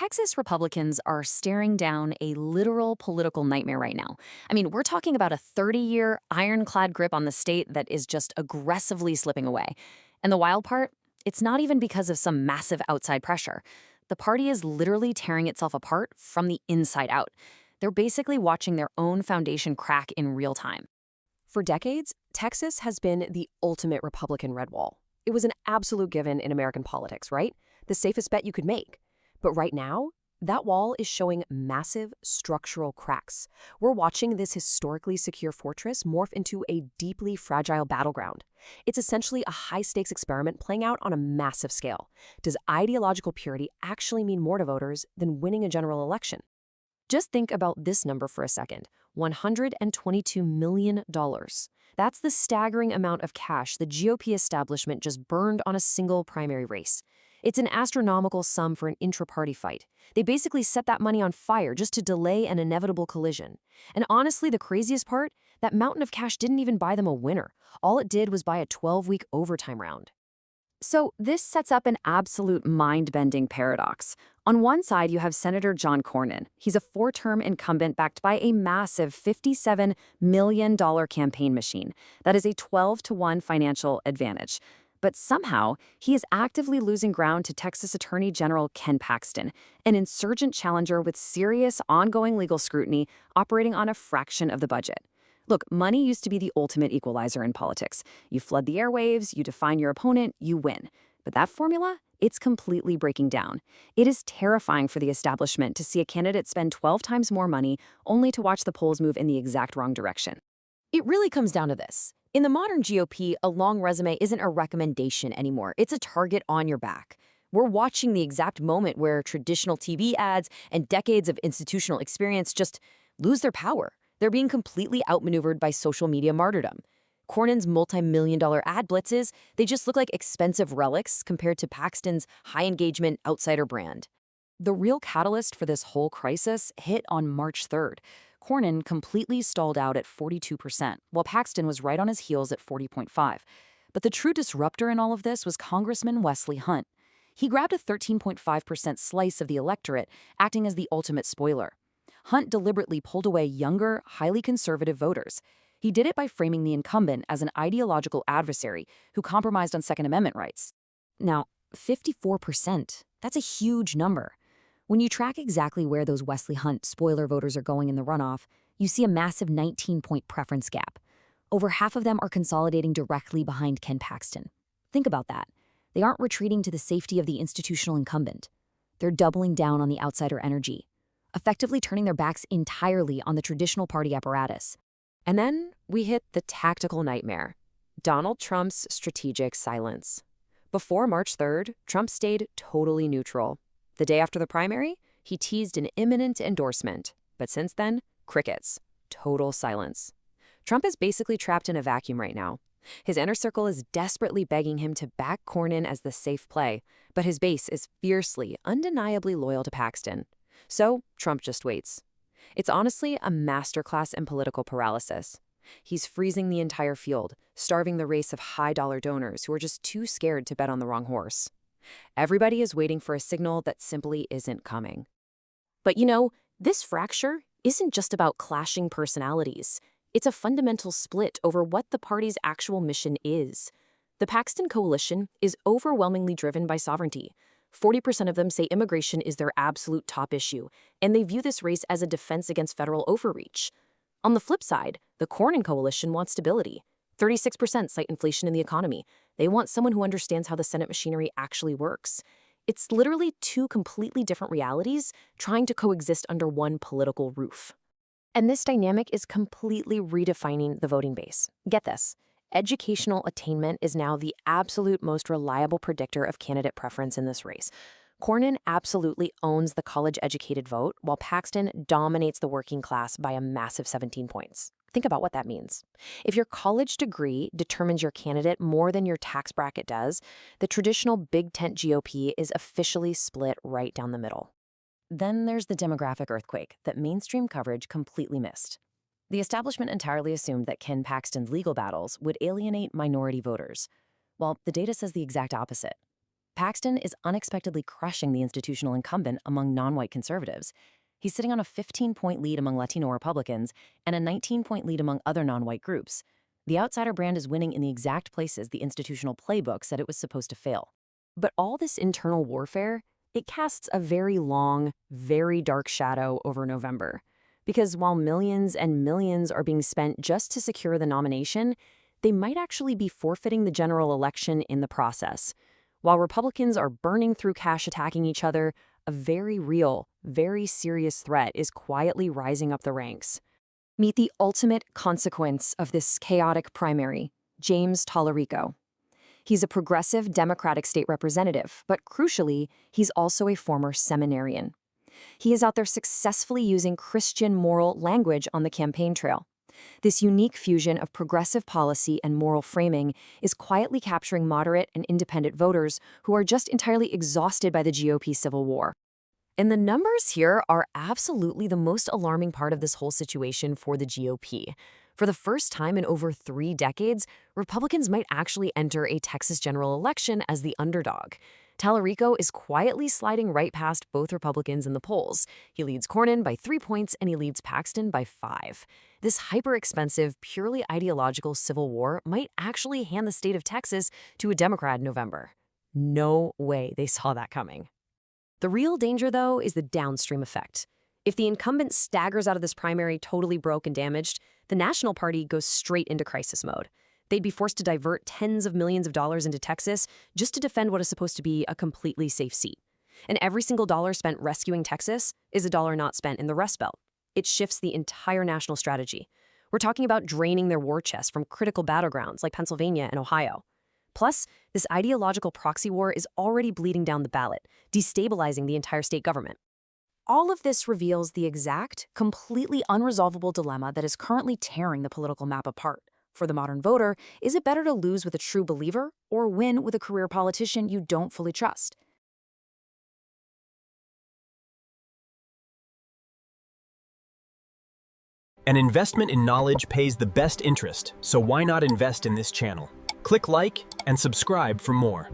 Texas Republicans are staring down a literal political nightmare right now. I mean, we're talking about a 30-year ironclad grip on the state that is just aggressively slipping away. And the wild part? It's not even because of some massive outside pressure. The party is literally tearing itself apart from the inside out. They're basically watching their own foundation crack in real time. For decades, Texas has been the ultimate Republican red wall. It was an absolute given in American politics, right? The safest bet you could make. But right now, that wall is showing massive structural cracks. We're watching this historically secure fortress morph into a deeply fragile battleground. It's essentially a high-stakes experiment playing out on a massive scale. Does ideological purity actually mean more to voters than winning a general election? Just think about this number for a second, $122 million. That's the staggering amount of cash the GOP establishment just burned on a single primary race. It's an astronomical sum for an intra-party fight. They basically set that money on fire just to delay an inevitable collision. And honestly, the craziest part? That mountain of cash didn't even buy them a winner. All it did was buy a 12-week overtime round. So this sets up an absolute mind-bending paradox. On one side, you have Senator John Cornyn. He's a four-term incumbent backed by a massive $57 million campaign machine. That is a 12-to-1 financial advantage. But somehow, he is actively losing ground to Texas Attorney General Ken Paxton, an insurgent challenger with serious, ongoing legal scrutiny operating on a fraction of the budget. Look, money used to be the ultimate equalizer in politics. You flood the airwaves, you define your opponent, you win. But that formula? It's completely breaking down. It is terrifying for the establishment to see a candidate spend 12 times more money only to watch the polls move in the exact wrong direction. It really comes down to this. In the modern GOP, a long resume isn't a recommendation anymore. It's a target on your back. We're watching the exact moment where traditional TV ads and decades of institutional experience just lose their power. They're being completely outmaneuvered by social media martyrdom. Cornyn's multi-million-dollar ad blitzes, they just look like expensive relics compared to Paxton's high-engagement outsider brand. The real catalyst for this whole crisis hit on March 3rd. Cornyn completely stalled out at 42%, while Paxton was right on his heels at 40.5%. But the true disruptor in all of this was Congressman Wesley Hunt. He grabbed a 13.5% slice of the electorate, acting as the ultimate spoiler. Hunt deliberately pulled away younger, highly conservative voters. He did it by framing the incumbent as an ideological adversary who compromised on Second Amendment rights. Now, 54%, that's a huge number. When you track exactly where those Wesley Hunt spoiler voters are going in the runoff, you see a massive 19-point preference gap. Over half of them are consolidating directly behind Ken Paxton. Think about that. They aren't retreating to the safety of the institutional incumbent. They're doubling down on the outsider energy, effectively turning their backs entirely on the traditional party apparatus. And then we hit the tactical nightmare: Donald Trump's strategic silence. Before March 3rd, Trump stayed totally neutral. The day after the primary, he teased an imminent endorsement. But since then, crickets. Total silence. Trump is basically trapped in a vacuum right now. His inner circle is desperately begging him to back Cornyn as the safe play, but his base is fiercely, undeniably loyal to Paxton. So Trump just waits. It's honestly a masterclass in political paralysis. He's freezing the entire field, starving the race of high-dollar donors who are just too scared to bet on the wrong horse. Everybody is waiting for a signal that simply isn't coming. But you know, this fracture isn't just about clashing personalities. It's a fundamental split over what the party's actual mission is. The Paxton coalition is overwhelmingly driven by sovereignty. 40% of them say immigration is their absolute top issue, and they view this race as a defense against federal overreach. On the flip side, the Cornyn coalition wants stability. 36% cite inflation in the economy. They want someone who understands how the Senate machinery actually works. It's literally two completely different realities trying to coexist under one political roof. And this dynamic is completely redefining the voting base. Get this. Educational attainment is now the absolute most reliable predictor of candidate preference in this race. Cornyn absolutely owns the college-educated vote, while Paxton dominates the working class by a massive 17 points. Think about what that means. If your college degree determines your candidate more than your tax bracket does, the traditional big tent GOP is officially split right down the middle. Then there's the demographic earthquake that mainstream coverage completely missed. The establishment entirely assumed that Ken Paxton's legal battles would alienate minority voters, while the data says the exact opposite. Paxton is unexpectedly crushing the institutional incumbent among non-white conservatives. He's sitting on a 15-point lead among Latino Republicans and a 19-point lead among other non-white groups. The outsider brand is winning in the exact places the institutional playbook said it was supposed to fail. But all this internal warfare, it casts a very long, very dark shadow over November. Because while millions and millions are being spent just to secure the nomination, they might actually be forfeiting the general election in the process. While Republicans are burning through cash attacking each other, a very real, very serious threat is quietly rising up the ranks. Meet the ultimate consequence of this chaotic primary, James Talarico. He's a progressive Democratic state representative, but crucially, he's also a former seminarian. He is out there successfully using Christian moral language on the campaign trail. This unique fusion of progressive policy and moral framing is quietly capturing moderate and independent voters who are just entirely exhausted by the GOP civil war. And the numbers here are absolutely the most alarming part of this whole situation for the GOP. For the first time in over 3 decades, Republicans might actually enter a Texas general election as the underdog. Talarico is quietly sliding right past both Republicans in the polls. He leads Cornyn by 3 points and he leads Paxton by 5. This hyper-expensive, purely ideological civil war might actually hand the state of Texas to a Democrat in November. No way they saw that coming. The real danger, though, is the downstream effect. If the incumbent staggers out of this primary totally broke and damaged, the national party goes straight into crisis mode. They'd be forced to divert tens of millions of dollars into Texas just to defend what is supposed to be a completely safe seat. And every single dollar spent rescuing Texas is a dollar not spent in the Rust Belt. It shifts the entire national strategy. We're talking about draining their war chest from critical battlegrounds like Pennsylvania and Ohio. Plus, this ideological proxy war is already bleeding down the ballot, destabilizing the entire state government. All of this reveals the exact, completely unresolvable dilemma that is currently tearing the political map apart. For the modern voter, is it better to lose with a true believer or win with a career politician you don't fully trust? An investment in knowledge pays the best interest, so why not invest in this channel? Click like and subscribe for more.